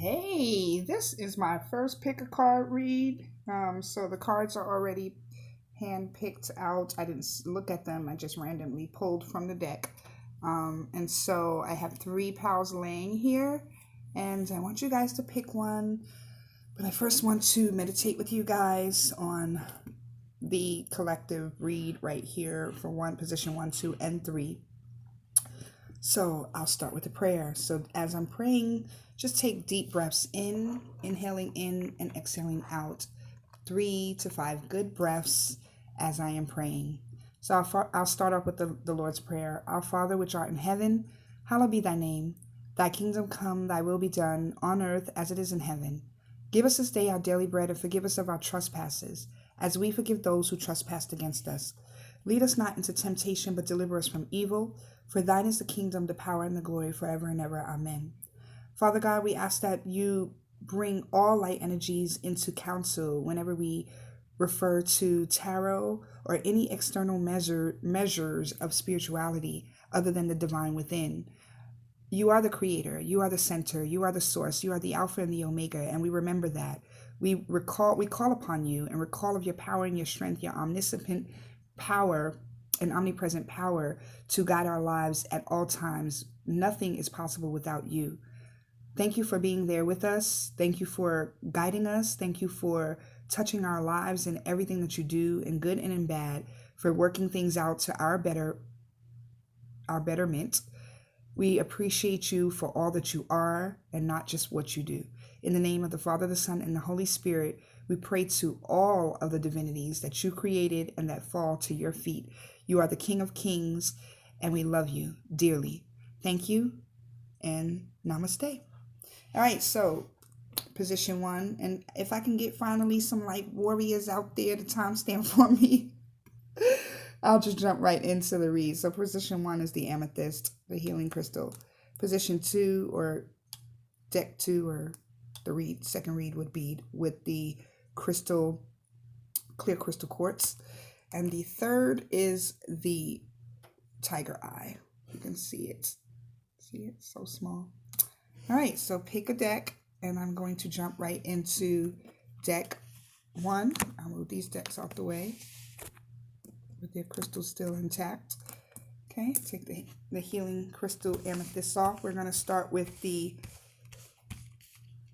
Hey, this is my first pick a card read. So the cards are already hand picked out. I didn't look at them. I just randomly pulled from the deck. And so I have three piles laying here, and I want you guys to pick one. But I first want to meditate with you guys on the collective read right here for position 1, 2, and 3. So I'll start with a prayer. So as I'm praying, just take deep breaths in, inhaling in and exhaling out. 3 to 5 good breaths as I am praying. So I'll start off with the Lord's Prayer. Our Father, which art in heaven, hallowed be thy name. Thy kingdom come, thy will be done, on earth as it is in heaven. Give us this day our daily bread, and forgive us of our trespasses, as we forgive those who trespass against us. Lead us not into temptation, but deliver us from evil. For thine is the kingdom, the power, and the glory forever and ever. Amen. Father God, we ask that you bring all light energies into council whenever we refer to tarot or any external measures of spirituality other than the divine within. You are the creator, you are the center, you are the source, you are the Alpha and the Omega, and we remember that. We call upon you and recall of your power and your strength, your omniscient power and omnipresent power to guide our lives at all times. Nothing is possible without you. Thank you for being there with us. Thank you for guiding us. Thank you for touching our lives and everything that you do, in good and in bad, for working things out to our betterment. We appreciate you for all that you are and not just what you do. In the name of the Father, the Son, and the Holy Spirit, we pray to all of the divinities that you created and that fall to your feet. You are the King of Kings, and we love you dearly. Thank you, and namaste. All right, so position 1, and if I can get finally some like warriors out there to timestamp for me, I'll just jump right into the read. So position 1 is the amethyst, the healing crystal. Position 2 or deck 2 or the second read would be with the clear crystal quartz. And the third is the tiger eye. You can see it. See it? So small. All right, so pick a deck, and I'm going to jump right into deck 1. I'll move these decks off the way with their crystals still intact. Okay, take the healing crystal amethyst off. We're going to start with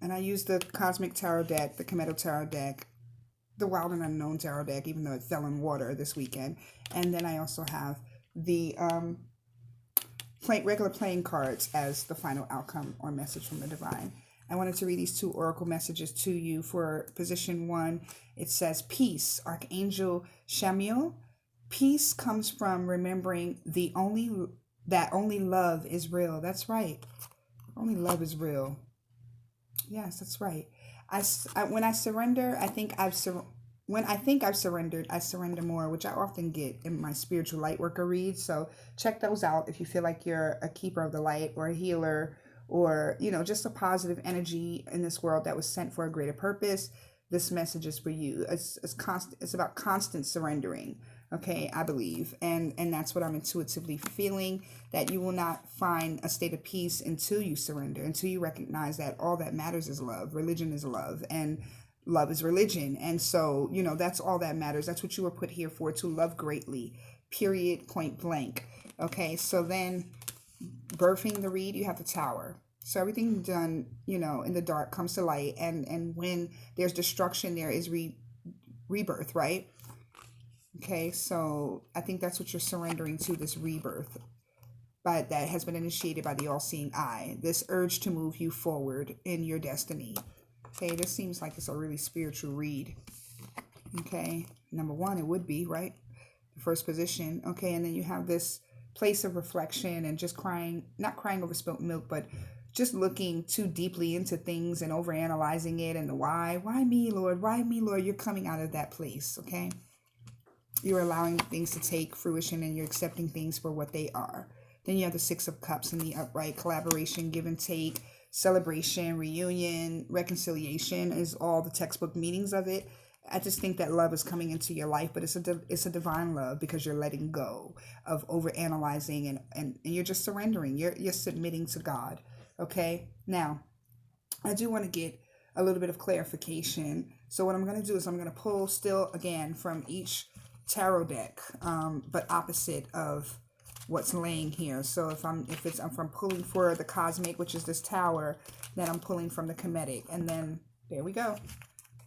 and I use the Cosmic Tarot deck, the Kemeto Tarot deck, the Wild and Unknown Tarot deck, even though it fell in water this weekend. And then I also have the regular playing cards as the final outcome or message from the divine. I wanted to read these 2 oracle messages to you. For position 1, it says, peace, Archangel Shamiel. Peace comes from remembering that only love is real. That's right. Only love is real. Yes, that's right. When I surrender, when I think I've surrendered, I surrender more, which I often get in my spiritual light worker reads. So check those out if you feel like you're a keeper of the light or a healer, or just a positive energy in this world that was sent for a greater purpose. This message is for you. It's about constant surrendering. Okay, I believe, and that's what I'm intuitively feeling, that you will not find a state of peace until you surrender, until you recognize that all that matters is love. Religion is love, and love is religion. And so, that's all that matters. That's what you were put here for, to love greatly, period, point blank. Okay, so then birthing the read, you have the Tower. So everything done, in the dark comes to light, and when there's destruction, there is rebirth, right? Okay, so I think that's what you're surrendering to, this rebirth, but that has been initiated by the all-seeing eye, this urge to move you forward in your destiny. Okay, this seems like it's a really spiritual read. Okay, number 1, it would be, right? The first position. Okay, and then you have this place of reflection and just not crying over spilt milk, but just looking too deeply into things and overanalyzing it and the why me, Lord? Why me, Lord? You're coming out of that place, okay? You're allowing things to take fruition, and you're accepting things for what they are. Then you have the 6 of Cups and the upright. Collaboration, give and take, celebration, reunion, reconciliation is all the textbook meanings of it. I just think that love is coming into your life, but it's a divine love, because you're letting go of overanalyzing and you're just surrendering. You're submitting to God. Okay. Now, I do want to get a little bit of clarification. So what I'm going to do is I'm going to pull still again from each tarot deck, but opposite of what's laying here. So if I'm pulling for the cosmic, which is this tower, then I'm pulling from the Kemetic, and then there we go,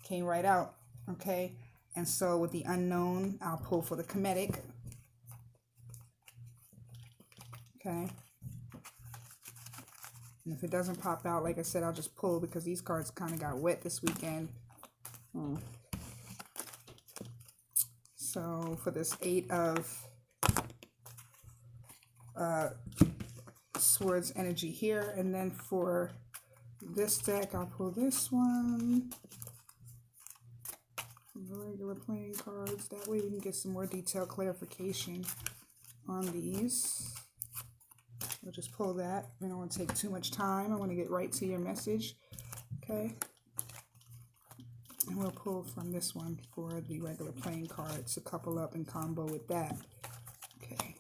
came right out. Okay, and so with the unknown, I'll pull for the Kemetic. Okay, and if it doesn't pop out, like I said, I'll just pull because these cards kind of got wet this weekend. So for this 8 of Swords energy here, and then for this deck, I'll pull this one. The regular playing cards. That way we can get some more detailed clarification on these. We'll just pull that. We don't want to take too much time. I want to get right to your message. Okay. And we'll pull from this one for the regular playing cards to couple up and combo with that. Okay.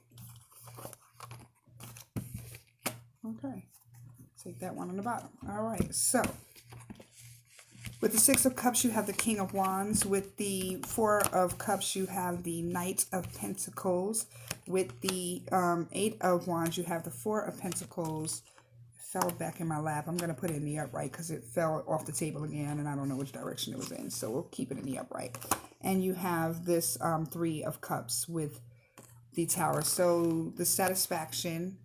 Okay. Take that one on the bottom. All right. So with the 6 of Cups, you have the King of Wands. With the 4 of Cups, you have the Knight of Pentacles. With the 8 of Wands, you have the 4 of Pentacles. It fell back in my lap. I'm going to put it in the upright because it fell off the table again, and I don't know which direction it was in. So we'll keep it in the upright. And you have this 3 of Cups with the Tower. So the satisfaction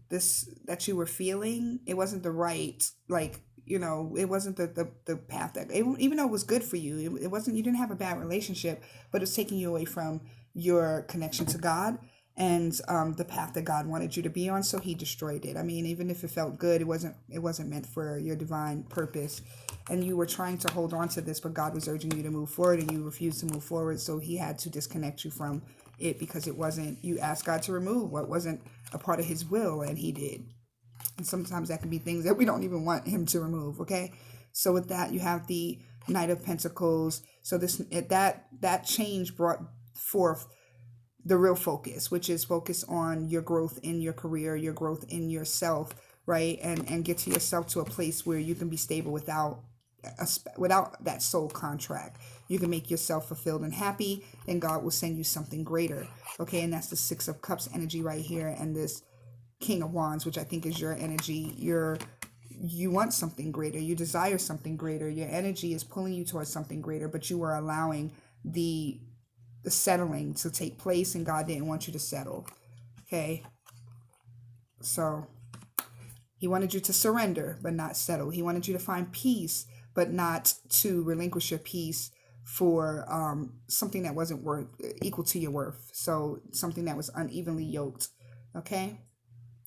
that you were feeling, it wasn't the right, like, you know, it wasn't the path that, even though it was good for you, it wasn't, you didn't have a bad relationship, but it's taking you away from your connection to God and the path that God wanted you to be on. So he destroyed it. I mean, even if it felt good, it wasn't meant for your divine purpose. And you were trying to hold on to this, but God was urging you to move forward and you refused to move forward. So he had to disconnect you from it because it wasn't, you asked God to remove what wasn't a part of his will, and he did. And sometimes that can be things that we don't even want him to remove. Okay. So with that, you have the Knight of Pentacles. So that change brought forth the real focus, which is focus on your growth in your career, your growth in yourself, right? And get to yourself to a place where you can be stable without that soul contract. You can make yourself fulfilled and happy, and God will send you something greater. Okay. And that's the 6 of Cups energy right here. And this King of Wands, which I think is your energy. You want something greater. You desire something greater. Your energy is pulling you towards something greater, but you are allowing the settling to take place, and God didn't want you to settle. Okay. So he wanted you to surrender, but not settle. He wanted you to find peace, but not to relinquish your peace for something that wasn't equal to your worth. So something that was unevenly yoked. Okay.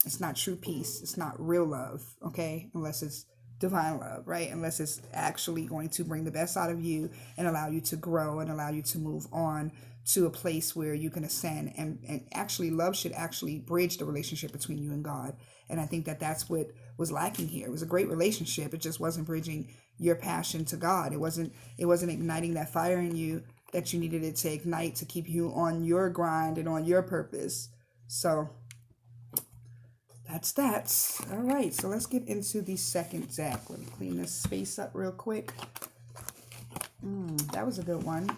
It's not true peace. It's not real love, okay? Unless it's divine love, right? Unless it's actually going to bring the best out of you and allow you to grow and allow you to move on to a place where you can ascend. And actually, love should actually bridge the relationship between you and God. And I think that that's what was lacking here. It was a great relationship. It just wasn't bridging your passion to God. It wasn't igniting that fire in you that you needed it to ignite to keep you on your grind and on your purpose. So that's that. All right, so let's get into the second deck. Let me clean this space up real quick. That was a good one.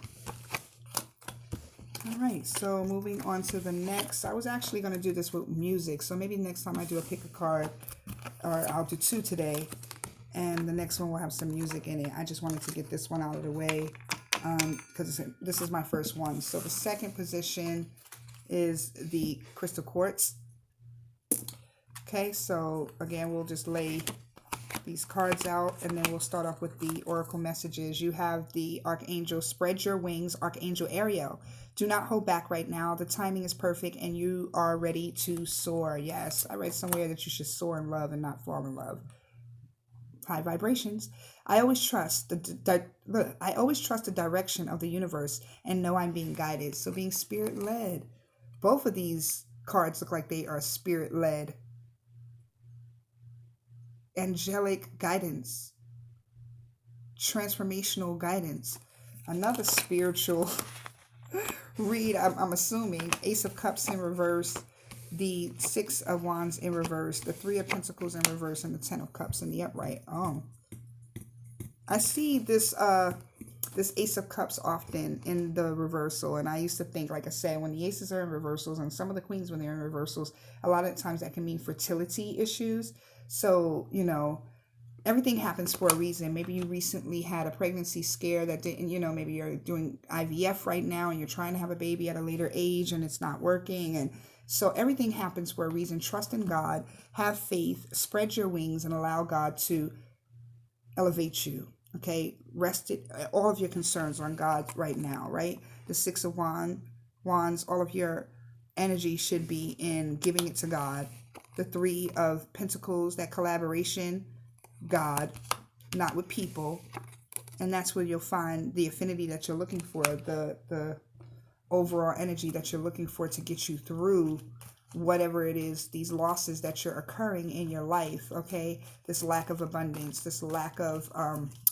All right, so moving on to the next. I was actually going to do this with music, so maybe next time I do a pick a card, or I'll do 2 today, and the next one will have some music in it. I just wanted to get this one out of the way because this is my first one. So the second position is the Crystal Quartz. Okay, so again, we'll just lay these cards out, and then we'll start off with the oracle messages. You have the Archangel, spread your wings, Archangel Ariel. Do not hold back right now. The timing is perfect, and you are ready to soar. Yes, I read somewhere that you should soar in love and not fall in love. High vibrations. I always trust the direction of the universe and know I'm being guided. So being spirit led. Both of these cards look like they are spirit led. Angelic guidance, transformational guidance, another spiritual read. I'm assuming Ace of Cups in reverse, the 6 of Wands in reverse, the 3 of Pentacles in reverse, and the 10 of Cups in the upright. Oh, I see this this Ace of Cups often in the reversal, and I used to think, like I said, when the aces are in reversals, and some of the queens when they're in reversals, a lot of times that can mean fertility issues. So, everything happens for a reason. Maybe you recently had a pregnancy scare that didn't, maybe you're doing IVF right now and you're trying to have a baby at a later age and it's not working. And so everything happens for a reason. Trust in God, have faith, spread your wings, and allow God to elevate you. Okay, rest it, all of your concerns on God right now, right? The Six of Wands, all of your energy should be in giving it to God. The Three of Pentacles, that collaboration, God, not with people. And that's where you'll find the affinity that you're looking for, the overall energy that you're looking for to get you through whatever it is, these losses that you're occurring in your life, okay? This lack of abundance, this lack of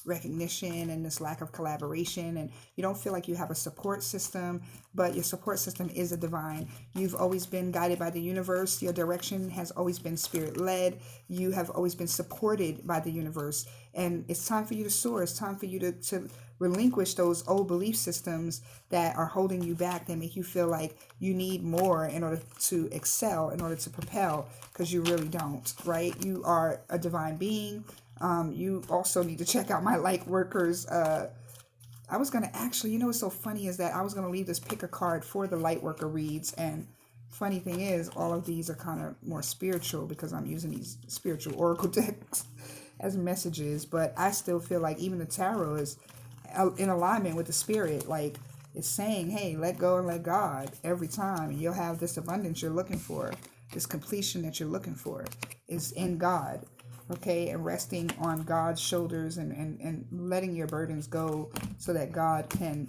recognition, and this lack of collaboration, and you don't feel like you have a support system, but your support system is a divine. You've always been guided by the universe. Your direction has always been spirit-led. You have always been supported by the universe, and it's time for you to soar. It's time for you to relinquish those old belief systems that are holding you back, that make you feel like you need more in order to excel, in order to propel, because you really don't, right? You are a divine being. You also need to check out my light workers. I was going to actually, what's so funny is that I was going to leave this pick a card for the light worker reads, and funny thing is all of these are kind of more spiritual because I'm using these spiritual oracle decks as messages, but I still feel like even the tarot is in alignment with the spirit. Like, it's saying, hey, let go and let God every time, and you'll have this abundance you're looking for. This completion that you're looking for is in God, okay? And resting on God's shoulders, and letting your burdens go so that God can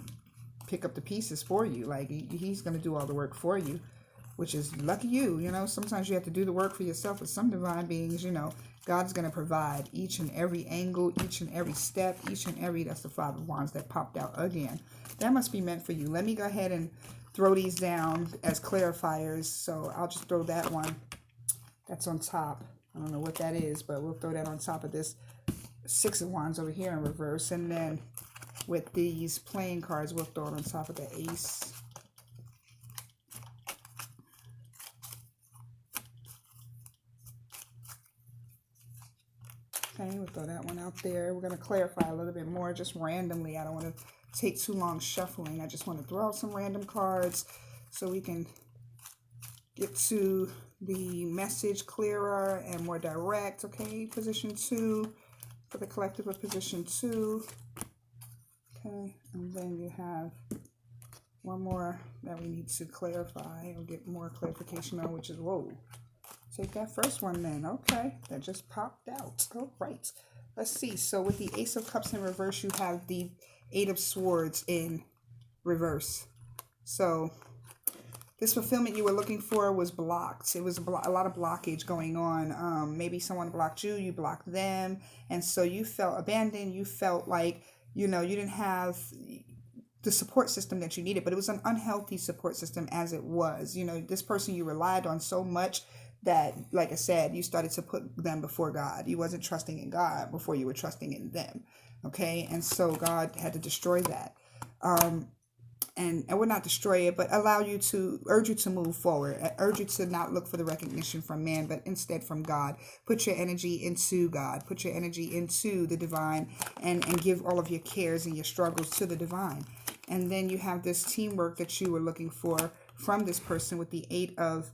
pick up the pieces for you. Like, he's going to do all the work for you, which is lucky you. Sometimes you have to do the work for yourself. With some divine beings, God's going to provide each and every angle, each and every step, that's the Five of Wands that popped out again. That must be meant for you. Let me go ahead and throw these down as clarifiers. So I'll just throw that one that's on top. I don't know what that is, but we'll throw that on top of this Six of Wands over here in reverse. And then with these playing cards, we'll throw it on top of the Ace. Okay, we'll throw that one out there. We're going to clarify a little bit more just randomly. I don't want to take too long shuffling. I just want to throw out some random cards so we can get to the message clearer and more direct. Okay, position 2 for the collective of position 2. Okay, and then you have one more that we need to clarify or get more clarification on, which is, whoa. Take that first one then. Okay, that just popped out. All right. Let's see. So with the Ace of Cups in reverse, you have the Eight of Swords in reverse. So this fulfillment you were looking for was blocked. It was a lot of blockage going on. Maybe someone blocked you, you blocked them. And so you felt abandoned. You felt like, you didn't have the support system that you needed, but it was an unhealthy support system as it was. This person you relied on so much that, like I said, you started to put them before God. You wasn't trusting in God before you were trusting in them. Okay, and so God had to destroy that. And would not destroy it, but urge you to move forward. Urge you to not look for the recognition from man, but instead from God. Put your energy into God. Put your energy into the divine, and give all of your cares and your struggles to the divine. And then you have this teamwork that you were looking for from this person with the Eight of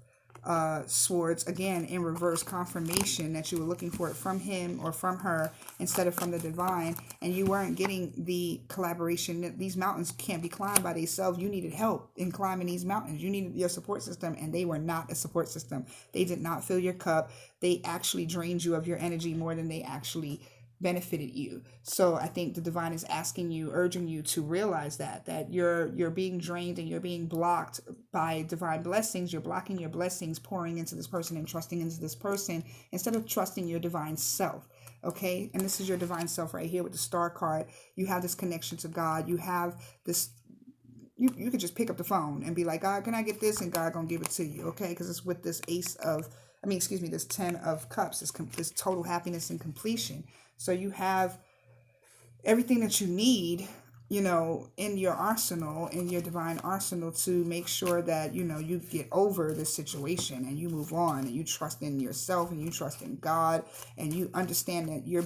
Swords, again in reverse, confirmation that you were looking for it from him or from her instead of from the divine, and you weren't getting the collaboration. These mountains can't be climbed by themselves. You needed help in climbing these mountains. You needed your support system, and they were not a support system. They did not fill your cup. They actually drained you of your energy more than they actually benefited you. So I think the divine is asking you, urging you to realize that you're being drained and you're being blocked by divine blessings. You're blocking your blessings pouring into this person and trusting into this person instead of trusting your divine self. Okay, and this is your divine self right here with the Star card. You have this connection to God. You have this. You could just pick up the phone and be like, God, can I get this? And God gonna give it to you. Okay, because it's with this this 10 of Cups, this total happiness and completion. So you have everything that you need, you know, in your arsenal, in your divine arsenal, to make sure that, you know, you get over this situation and you move on, and you trust in yourself, and you trust in God, and you understand that you're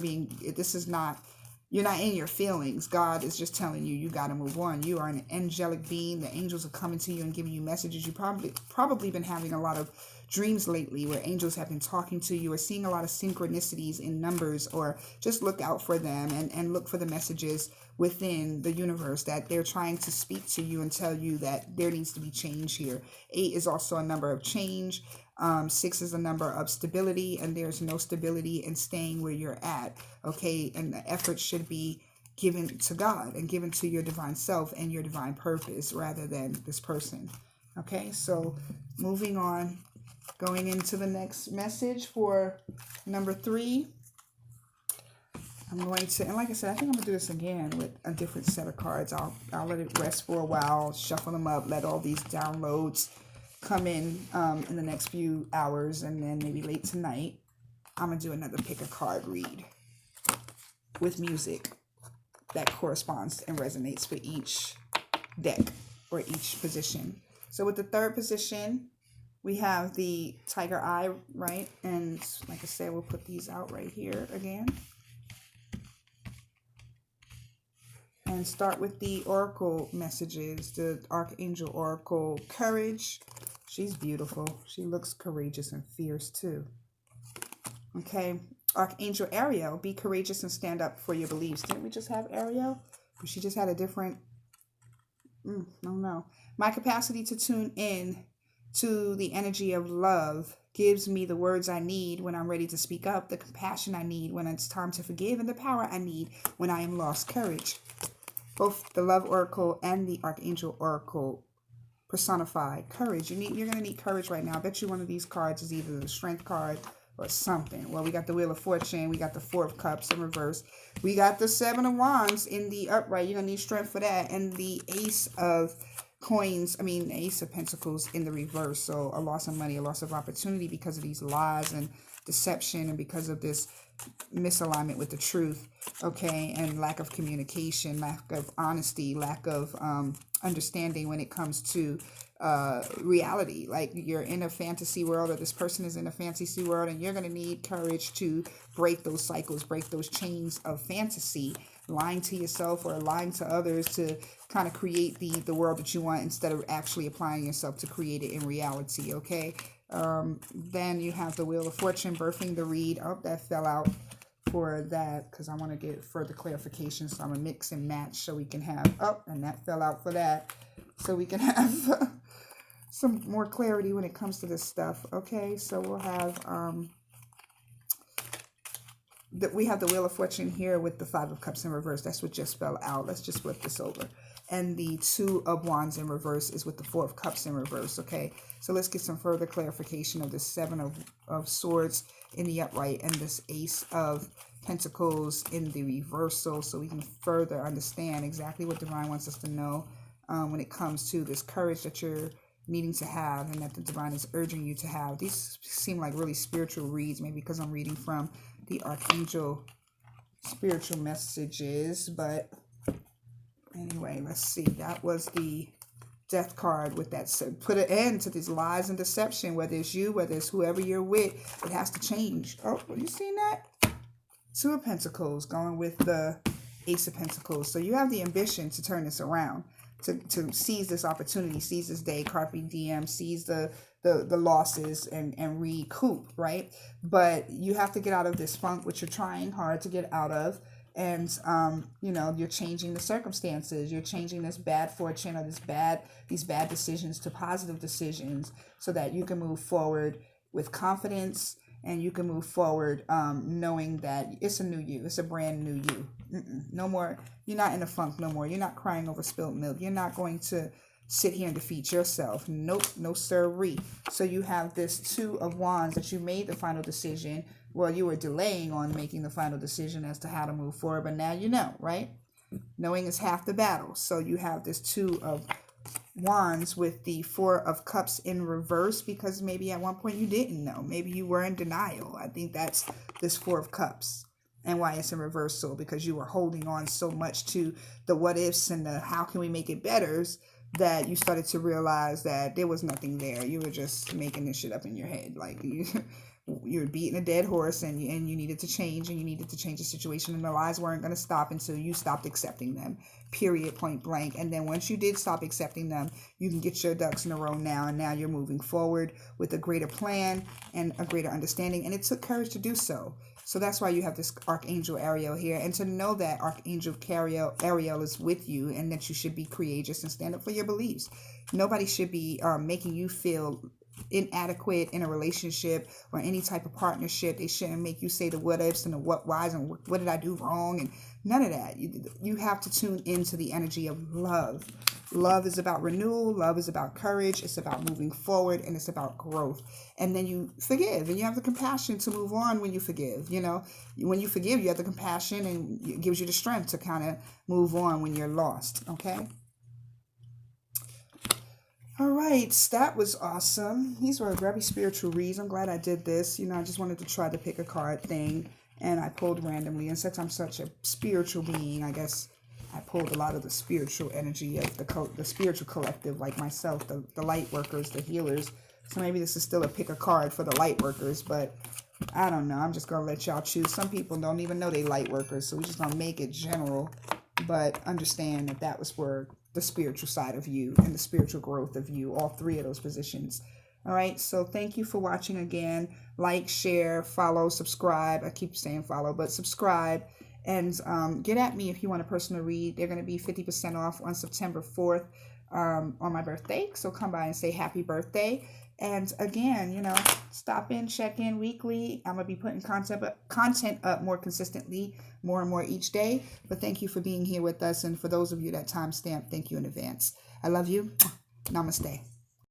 not in your feelings. God is just telling you, you got to move on. You are an angelic being. The angels are coming to you and giving you messages. You probably been having a lot of dreams lately where angels have been talking to you, or seeing a lot of synchronicities in numbers, or just look out for them, and look for the messages within the universe that they're trying to speak to you and tell you that there needs to be change here. 8 is also a number of change. 6 is a number of stability, and there's no stability in staying where you're at. Okay, and the effort should be given to God and given to your divine self and your divine purpose, rather than this person. Okay, so moving on, going into the next message for number 3. I'm going to, and like I said, I think I'm going to do this again with a different set of cards. I'll let it rest for a while, shuffle them up, let all these downloads come in the next few hours, and then maybe late tonight, I'm going to do another pick a card read with music that corresponds and resonates for each deck or each position. So with the third position, we have the tiger eye, right? And like I said, we'll put these out right here again. And start with the oracle messages, the Archangel Oracle, courage. She's beautiful. She looks courageous and fierce too. Okay, Archangel Ariel, be courageous and stand up for your beliefs. Didn't we just have Ariel? But she just had a different, I don't know. My capacity to tune in to the energy of love gives me the words I need when I'm ready to speak up, the compassion I need when it's time to forgive, and the power I need when I am lost. Courage. Both the Love Oracle and the Archangel Oracle personify courage. You're going to need courage right now. I bet you one of these cards is either the Strength card or something. Well, we got the Wheel of Fortune. We got the Four of Cups in reverse. We got the Seven of Wands in the upright. You're going to need strength for that. And the Ace of Ace of Pentacles in the reverse. So a loss of money, a loss of opportunity because of these lies and deception, and because of this misalignment with the truth, okay, and lack of communication, lack of honesty, lack of understanding when it comes to reality. Like, you're in a fantasy world, or this person is in a fantasy world, and you're going to need courage to break those cycles, break those chains of fantasy, lying to yourself or lying to others to kind of create the world that you want, instead of actually applying yourself to create it in reality, okay? Then you have the Wheel of Fortune, birthing the reed. Oh, that fell out for that because I want to get further clarification. So I'm going to mix and match so we can have, and that fell out for that. So we can have some more clarity when it comes to this stuff. Okay, so we'll have, we have the Wheel of Fortune here with the Five of Cups in reverse. That's what just fell out. Let's just flip this over. And the Two of Wands in reverse is with the Four of Cups in reverse, okay? So let's get some further clarification of the Seven of Swords in the upright and this Ace of Pentacles in the reversal, so we can further understand exactly what Divine wants us to know when it comes to this courage that you're needing to have and that the Divine is urging you to have. These seem like really spiritual reads, maybe because I'm reading from the Archangel spiritual messages, but anyway, let's see. That was the Death card with that. So put an end to these lies and deception, whether it's you, whether it's whoever you're with. It has to change. Oh, you seen that? Two of Pentacles going with the Ace of Pentacles. So you have the ambition to turn this around, to seize this opportunity, seize this day, carpe diem, seize the losses and recoup, right? But you have to get out of this funk, which you're trying hard to get out of. And, you're changing the circumstances. You're changing this bad fortune or these bad decisions to positive decisions so that you can move forward with confidence, and you can move forward knowing that it's a new you. It's a brand new you. No more. You're not in a funk no more. You're not crying over spilled milk. You're not going to sit here and defeat yourself. Nope, no sirree. So you have this Two of Wands that you made the final decision. Well, you were delaying on making the final decision as to how to move forward, but now you know, right? Knowing is half the battle. So you have this Two of Wands with the Four of Cups in reverse, because maybe at one point you didn't know. Maybe you were in denial. I think that's this Four of Cups. and why it's in reversal, because you were holding on so much to the what ifs and the how can we make it betters that you started to realize that there was nothing there. You were just making this shit up in your head. Like you're beating a dead horse, and you needed to change, and you needed to change the situation, and the lies weren't going to stop until you stopped accepting them, period, point blank. And then once you did stop accepting them, you can get your ducks in a row now, and now you're moving forward with a greater plan and a greater understanding, and it took courage to do so. So that's why you have this Archangel Ariel here, and to know that Archangel Ariel is with you, and that you should be courageous and stand up for your beliefs. Nobody should be making you feel inadequate in a relationship or any type of partnership. They shouldn't make you say the what ifs and the what whys and what did I do wrong, and none of that. You have to tune into the energy of love. Love is about renewal. Love is about courage. It's about moving forward, and it's about growth. And then you forgive, and you have the compassion to move on when you forgive. You know, when you forgive, you have the compassion, and it gives you the strength to kind of move on when you're lost. Okay. All right, that was awesome. These were very spiritual reads. I'm glad I did this. You know, I just wanted to try to pick a card thing, and I pulled randomly. And since I'm such a spiritual being, I guess I pulled a lot of the spiritual energy of the spiritual collective, like myself, the light workers, the healers. So maybe this is still a pick a card for the light workers, but I don't know. I'm just going to let y'all choose. Some people don't even know they light workers, so we're just going to make it general, but understand that that was for the spiritual side of you and the spiritual growth of you, all three of those positions. All right, so thank you for watching again. Like, share, follow, subscribe. I keep saying follow, but subscribe. And get at me if you want a personal read. They're going to be 50% off on September 4th on my birthday. So come by and say happy birthday. And again, you know, stop in, check in weekly. I'm going to be putting content up more consistently, more and more each day. But thank you for being here with us. And for those of you that timestamp, thank you in advance. I love you. Namaste.